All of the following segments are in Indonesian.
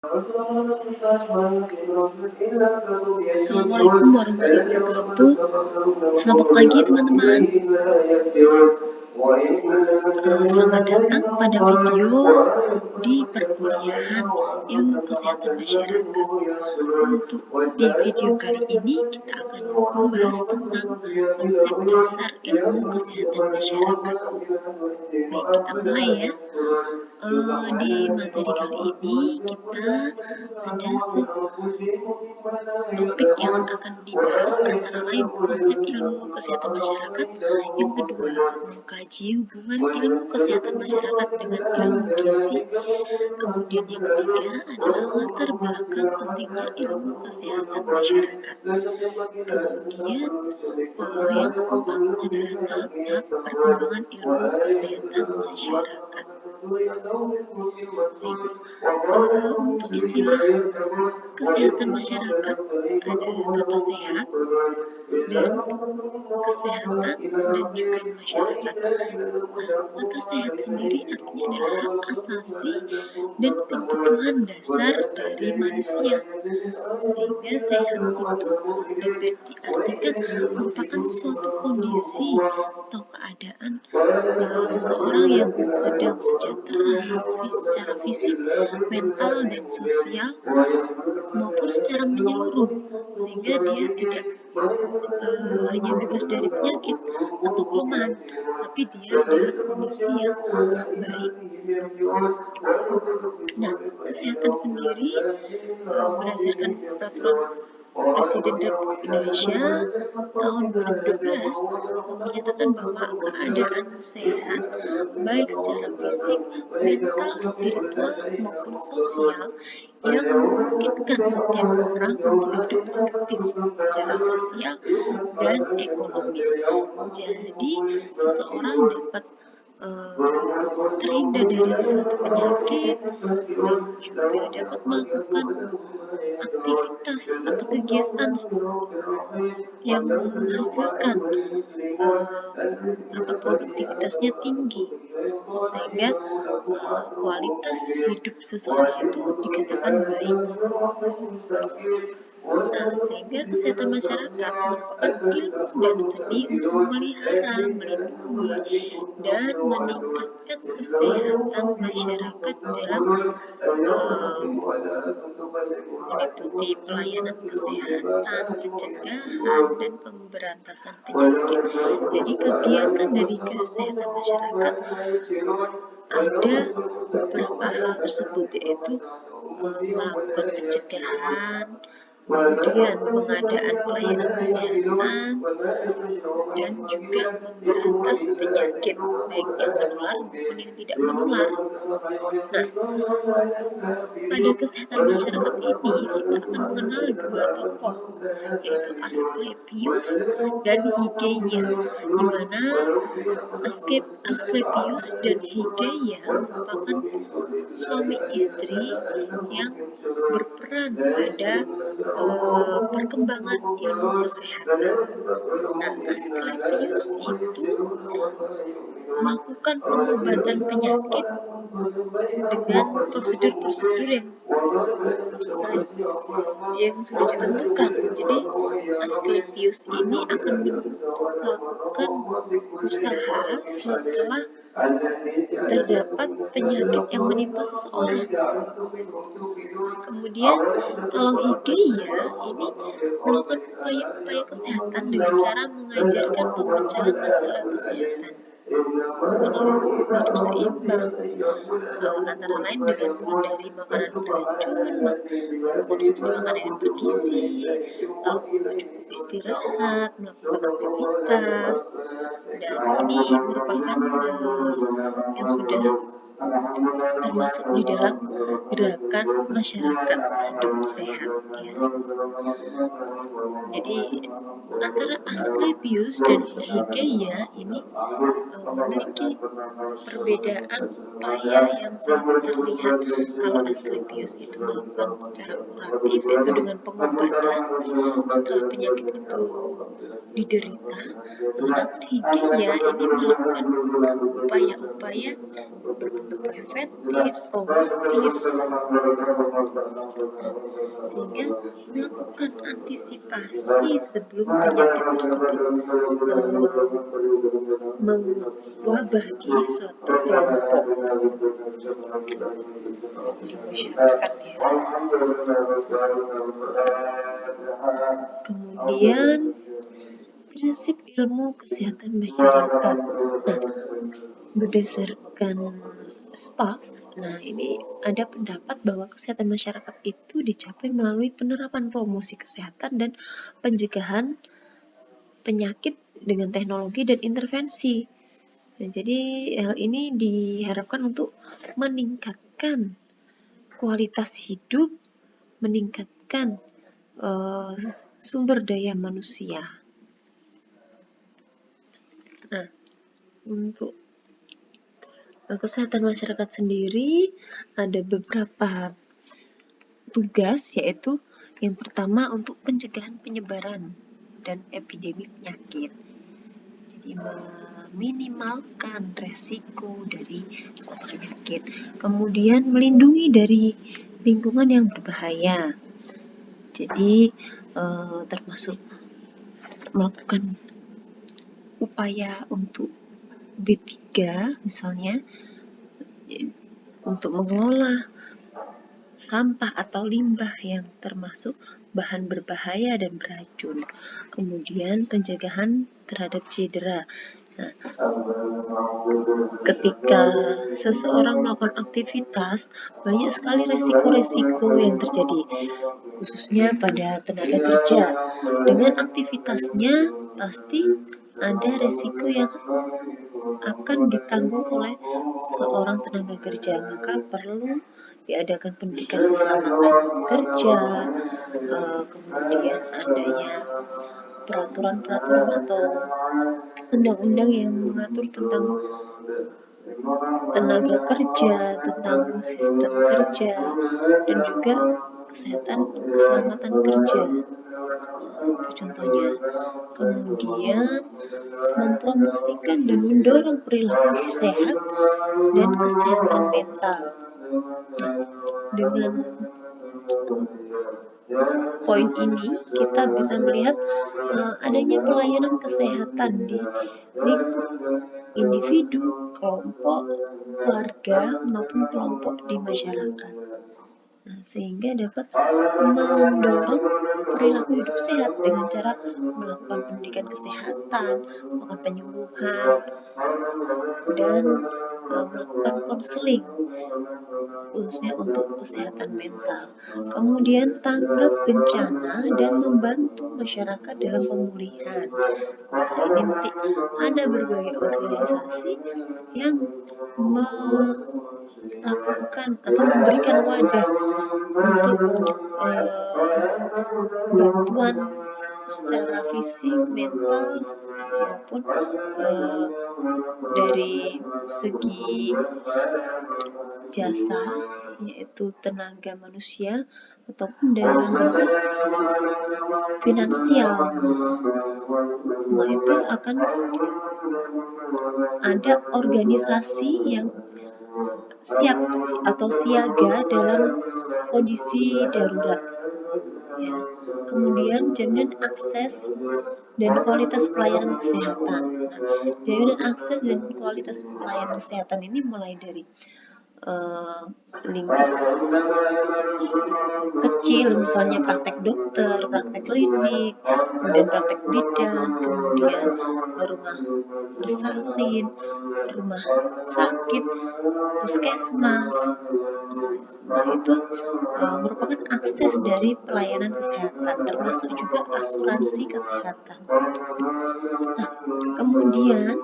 Assalamualaikum warahmatullahi wabarakatuh. Selamat pagi teman-teman. Selamat datang pada video di perkuliahan Ilmu Kesehatan Masyarakat. Untuk di video kali ini kita akan membahas tentang konsep dasar ilmu kesehatan masyarakat. Baik, kita mulai ya. Di materi kali ini kita ada topik yang akan dibahas antara lain konsep ilmu kesehatan masyarakat, yang kedua mengkaji hubungan ilmu kesehatan masyarakat dengan ilmu gizi, kemudian yang ketiga adalah latar belakang pentingnya ilmu kesehatan masyarakat, kemudian yang keempat adalah tahap-tahap perkembangan ilmu kesehatan masyarakat. Untuk istilah kesehatan masyarakat ada kata sehat dan kesehatan dan juga masyarakat. Kata sehat sendiri artinya adalah hak asasi dan kebutuhan dasar dari manusia, sehingga sehat itu dapat diartikan merupakan suatu kondisi atau keadaan seseorang yang sedang sejahtera secara fisik, mental, dan sosial maupun secara menyeluruh, sehingga dia tidak hanya bebas dari penyakit atau kelemahan, tapi dia dalam kondisi yang baik. Nah, kesehatan sendiri berdasarkan peraturan Presiden Republik Indonesia tahun 2012 menyatakan bahwa keadaan sehat baik secara fisik, mental, spiritual maupun sosial yang memungkinkan setiap orang untuk hidup produktif secara sosial dan ekonomis. Jadi seseorang dapat terhindar dari suatu penyakit dan juga dapat melakukan aktivitas atau kegiatan yang menghasilkan atau produktivitasnya tinggi, sehingga kualitas hidup seseorang itu dikatakan baik. Sehingga kesehatan masyarakat merupakan ilmu dan seni untuk memelihara, melindungi, dan meningkatkan kesehatan masyarakat dalam meliputi pelayanan kesehatan, pencegahan, dan pemberantasan penyakit. Jadi kegiatan dari kesehatan masyarakat ada beberapa hal tersebut, yaitu melakukan pencegahan, kemudian pengadaan pelayanan kesehatan, dan juga memberantas penyakit baik yang menular maupun yang tidak menular. Nah, pada kesehatan masyarakat ini kita akan mengenal dua tokoh, yaitu Asklepios dan Hygieia, di mana Asklepios dan Hygieia merupakan suami istri yang berperan pada perkembangan ilmu kesehatan. Nah, Asklepios itu melakukan pengobatan penyakit dengan prosedur-prosedur yang sudah ditentukan. Jadi Asklepios ini akan melakukan usaha setelah terdapat penyakit yang menimpa seseorang. Kemudian kalau Hygieia ini melakukan upaya-upaya kesehatan dengan cara mengajarkan pemecahan masalah kesehatan melalui hidup seimbang, antara lain dengan menghindari makanan beracun, mengkonsumsi makanan yang bergizi, lalu cukup istirahat, melakukan aktivitas, dan ini merupakan yang sudah termasuk di dalam gerakan masyarakat hidup sehat ya. Jadi antara Asklepios dan Hygieia ini memiliki perbedaan upaya yang sangat terlihat. Kalau Asklepios itu melakukan secara kuratif, yaitu dengan pengobatan setelah penyakit itu diderita, namun Hygieia ini melakukan upaya-upaya berbentuk atau preventif, promotif, sehingga melakukan antisipasi sebelum penyakit tersebut mewabah di suatu kelompok di masyarakat ya. Kemudian prinsip ilmu kesehatan masyarakat. Nah, berdasarkan apa? Nah, ini ada pendapat bahwa kesehatan masyarakat itu dicapai melalui penerapan promosi kesehatan dan pencegahan penyakit dengan teknologi dan intervensi. Nah, jadi hal ini diharapkan untuk meningkatkan kualitas hidup, meningkatkan sumber daya manusia. Nah, untuk kesehatan masyarakat sendiri ada beberapa tugas, yaitu yang pertama untuk pencegahan penyebaran dan epidemi penyakit. Jadi meminimalkan resiko dari penyakit. Kemudian melindungi dari lingkungan yang berbahaya. Jadi termasuk melakukan upaya untuk B3 misalnya, untuk mengelola sampah atau limbah yang termasuk bahan berbahaya dan beracun. Kemudian pencegahan terhadap cedera. Nah, ketika seseorang melakukan aktivitas, banyak sekali resiko-resiko yang terjadi, khususnya pada tenaga kerja. Dengan aktivitasnya, pasti ada resiko yang akan ditanggung oleh seorang tenaga kerja, maka perlu diadakan pendidikan keselamatan kerja, kemudian adanya peraturan-peraturan atau undang-undang yang mengatur tentang tenaga kerja, tentang sistem kerja, dan juga keselamatan kerja. Itu contohnya. Kemudian mempromosikan dan mendorong perilaku sehat dan kesehatan mental. Nah, dengan poin ini kita bisa melihat adanya pelayanan kesehatan di lingkup individu, kelompok, keluarga, maupun kelompok di masyarakat. Nah, sehingga dapat mendorong perilaku hidup sehat dengan cara melakukan pendidikan kesehatan, melakukan penyuluhan, dan melakukan konseling khususnya untuk kesehatan mental. Kemudian tanggap bencana dan membantu masyarakat dalam pemulihan. Nah, ini nanti ada berbagai organisasi yang melakukan atau memberikan wadah untuk bantuan secara fisik, mental, maupun dari segi jasa, yaitu tenaga manusia, ataupun dalam bentuk finansial. Semua itu akan ada organisasi yang siap atau siaga dalam kondisi darurat. Ya. Kemudian jaminan akses dan kualitas pelayanan kesehatan. Nah, jaminan akses dan kualitas pelayanan kesehatan ini mulai dari lingkup kecil, misalnya praktek dokter, praktek klinik, kemudian praktek bidan, kemudian rumah bersalin, rumah sakit, puskesmas. Semua itu merupakan akses dari pelayanan kesehatan, termasuk juga asuransi kesehatan. Nah, kemudian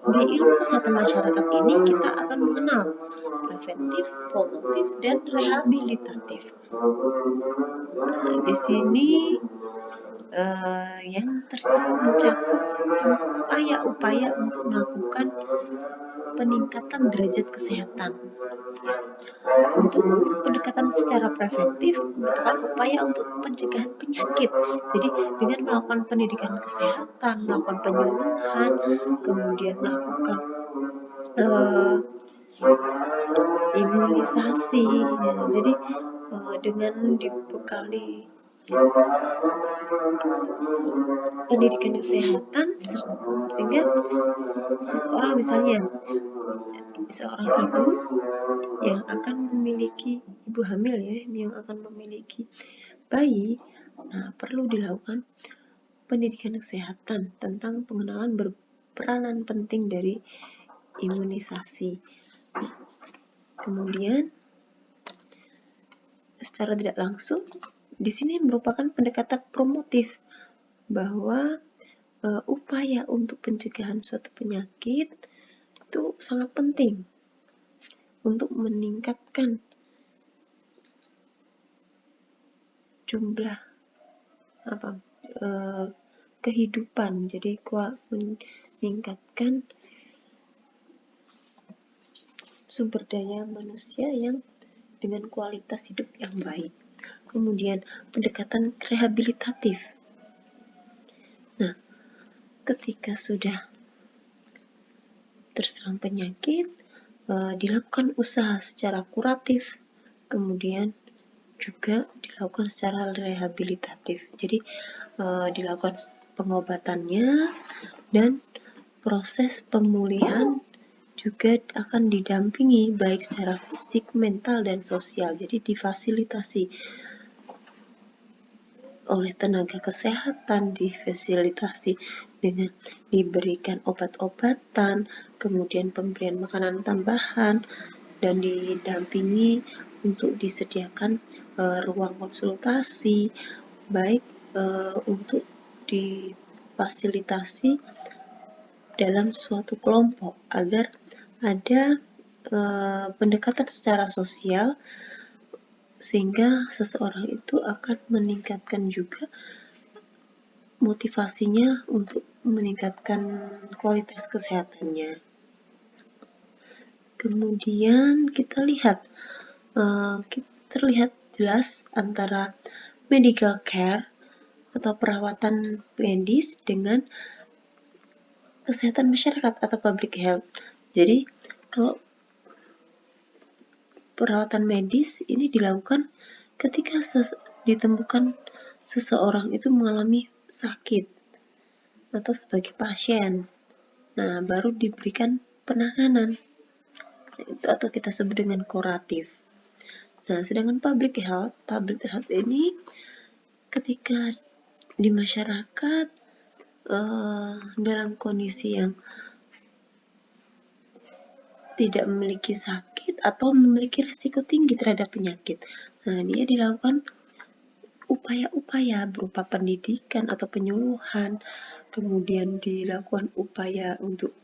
di ilmu kesehatan masyarakat ini kita akan mengenal preventif, promotif, dan rehabilitatif. Nah, di sini yang mencakup upaya-upaya untuk melakukan peningkatan derajat kesehatan. Untuk pendekatan secara preventif merupakan upaya untuk pencegahan penyakit. Jadi dengan melakukan pendidikan kesehatan, melakukan penyuluhan, kemudian melakukan imunisasi. Ya, jadi dengan dibekali pendidikan kesehatan sehingga seseorang, misalnya seorang ibu yang akan memiliki, ibu hamil ya, yang akan memiliki bayi, nah perlu dilakukan pendidikan kesehatan tentang pengenalan berperanan penting dari imunisasi. Kemudian secara tidak langsung di sini merupakan pendekatan promotif bahwa upaya untuk pencegahan suatu penyakit itu sangat penting untuk meningkatkan jumlah kehidupan, jadi meningkatkan sumber daya manusia yang dengan kualitas hidup yang baik. Kemudian pendekatan rehabilitatif. Nah, ketika sudah terserang penyakit, dilakukan usaha secara kuratif, kemudian juga dilakukan secara rehabilitatif. Jadi dilakukan pengobatannya dan proses pemulihan juga akan didampingi baik secara fisik, mental, dan sosial. Jadi difasilitasi oleh tenaga kesehatan, difasilitasi dengan diberikan obat-obatan, kemudian pemberian makanan tambahan, dan didampingi untuk disediakan ruang konsultasi, baik untuk difasilitasi dalam suatu kelompok agar ada pendekatan secara sosial sehingga seseorang itu akan meningkatkan juga motivasinya untuk meningkatkan kualitas kesehatannya. Kemudian kita lihat terlihat jelas antara medical care atau perawatan medis dengan kesehatan masyarakat atau public health. Jadi kalau perawatan medis ini dilakukan ketika ditemukan seseorang itu mengalami sakit atau sebagai pasien. Nah, baru diberikan penanganan itu atau kita sebut dengan kuratif. Nah, sedangkan public health ini ketika di masyarakat dalam kondisi yang tidak memiliki sakit atau memiliki risiko tinggi terhadap penyakit. Nah, dia dilakukan upaya-upaya berupa pendidikan atau penyuluhan, kemudian dilakukan upaya untuk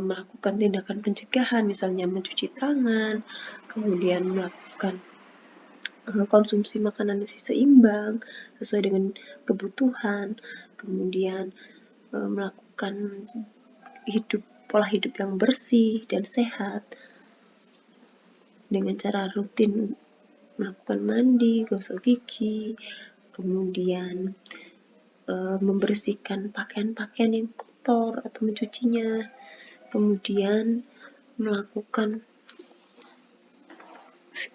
melakukan tindakan pencegahan, misalnya mencuci tangan, kemudian melakukan konsumsi makanan gizi seimbang sesuai dengan kebutuhan, kemudian melakukan pola hidup yang bersih dan sehat dengan cara rutin melakukan mandi, gosok gigi, kemudian membersihkan pakaian-pakaian yang kotor atau mencucinya, kemudian melakukan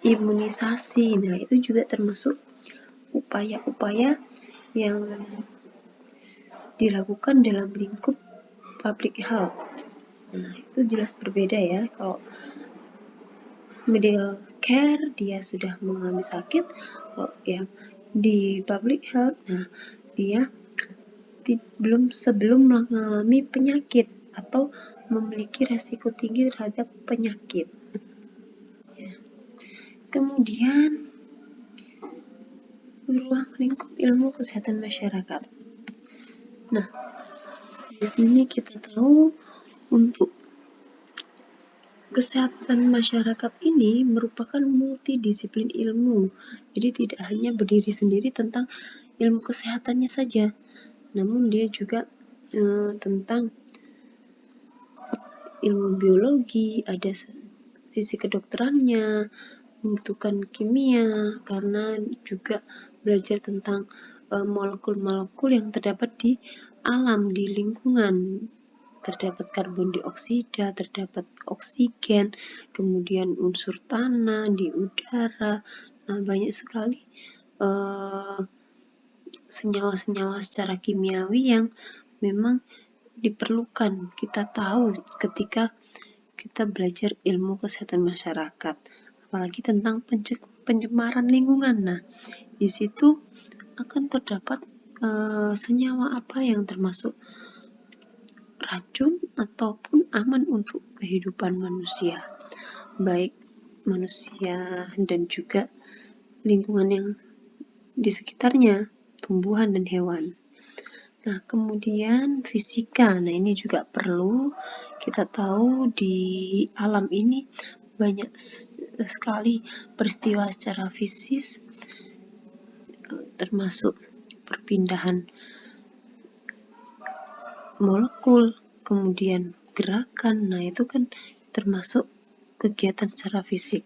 imunisasi. Nah, itu juga termasuk upaya-upaya yang dilakukan dalam lingkup public health. Nah, itu jelas berbeda ya. Kalau medical care dia sudah mengalami sakit, kalau yang di public health, nah dia sebelum mengalami penyakit atau memiliki resiko tinggi terhadap penyakit. Kemudian ruang lingkup ilmu kesehatan masyarakat. Nah, di sini kita tahu untuk kesehatan masyarakat ini merupakan multidisiplin ilmu. Jadi tidak hanya berdiri sendiri tentang ilmu kesehatannya saja, namun dia juga tentang ilmu biologi, ada sisi kedokterannya, membutuhkan kimia, karena juga belajar tentang molekul-molekul yang terdapat di alam, di lingkungan, terdapat karbon dioksida, terdapat oksigen, kemudian unsur tanah di udara. Nah, banyak sekali senyawa-senyawa secara kimiawi yang memang diperlukan kita tahu ketika kita belajar ilmu kesehatan masyarakat, apalagi tentang pencemaran lingkungan. Nah, di situ akan terdapat senyawa apa yang termasuk racun ataupun aman untuk kehidupan manusia, baik manusia dan juga lingkungan yang di sekitarnya, tumbuhan dan hewan. Nah, kemudian fisika. Nah, ini juga perlu kita tahu di alam ini banyak sekali peristiwa secara fisis, termasuk perpindahan molekul, kemudian gerakan. Nah, itu kan termasuk kegiatan secara fisik.